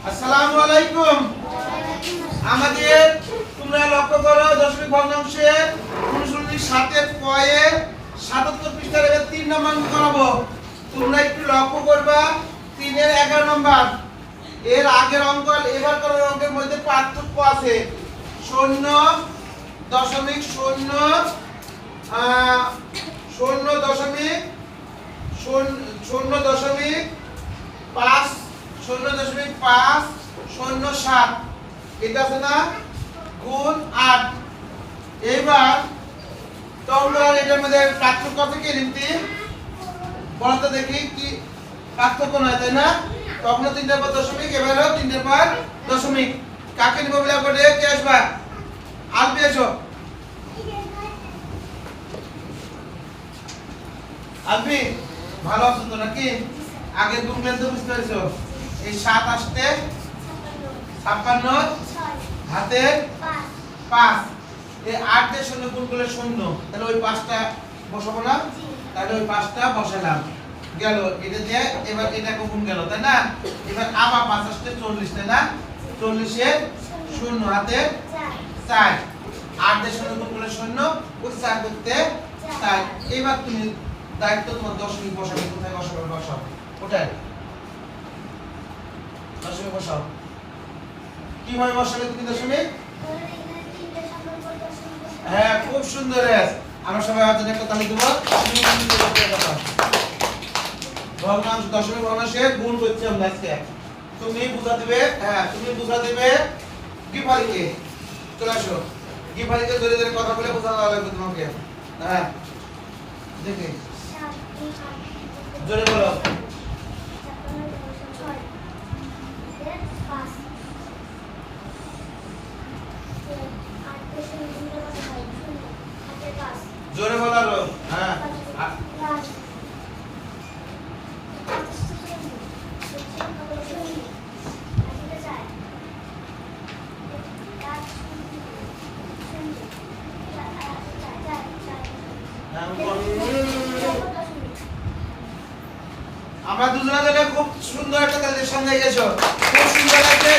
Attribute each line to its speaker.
Speaker 1: আসসালামু আলাইকুম। আমাদের তোমরা লক্ষ্য করো দশমিক ভগ্নাংশের অনুশীলনী 7 এর ক এর 77 পৃষ্ঠার এর 3 নম্বর করাবো। তোমরা একটু লক্ষ্য করবা 3 এর 11 নম্বর এর আগের অঙ্ক আর এবার করার অঙ্কের মধ্যে পার্থক্য আছে। 0.507 এটা আছে না গুণ 8। এবার তোমরা এটার মধ্যে পার্থক্য আছে কি লিখতে বলতে দেখি কি পার্থক্য নয় তাই না? তখন 3 পর দশমিক, এবারও 3 পর দশমিক। কাকে নিব বলে করে কে আসবা? আসবে এসো। আসবি ভালো আছো তো নাকি? আগে গুণলেন তো বুঝতে পারছো। এই 7 আসতে 56 হাতে 5 এই 8 দিয়ে 0 গুণ করলে 0, তাহলে ওই 5টা বসাবো না? তাহলে ওই 5টা বসালাম গেল এটা দিয়ে। এবার এটা গুণ গেল তাই না? এবার আবার 5 আসতে 40 তাই না? 40 এর 0 হাতে 4 8 দিয়ে 0 গুণ করলে 0 ওই 4 করতে 4। এবার তুমি দায়িত্ব তোমার দশমিক বসাবে। কোথায় বসাবে? বসাও ওটাই দশমিক বসাও। কিভাবে বসাবে তুমি দশমিক? হ্যাঁ খুব সুন্দর। আমরা সবাই হাতে একটা তালি দেব। ভগ্নাংশ দশমিক ভগ্নাংশের গুণ করছি আমরা আজকে। তুমি বুঝা দিবে, হ্যাঁ তুমি বুঝা দিবে গিফারিকে। চলে আসো গিফারিকে ধরে ধরে কথা বলে বোঝানো লাগবে তোমাকে। হ্যাঁ দেখি জোরে বলো। জোরে বলো। হ্যাঁ আমরা দুজনে খুব সুন্দর একটা তাদের সামনে গেছো। খুব সুন্দর লাগছে।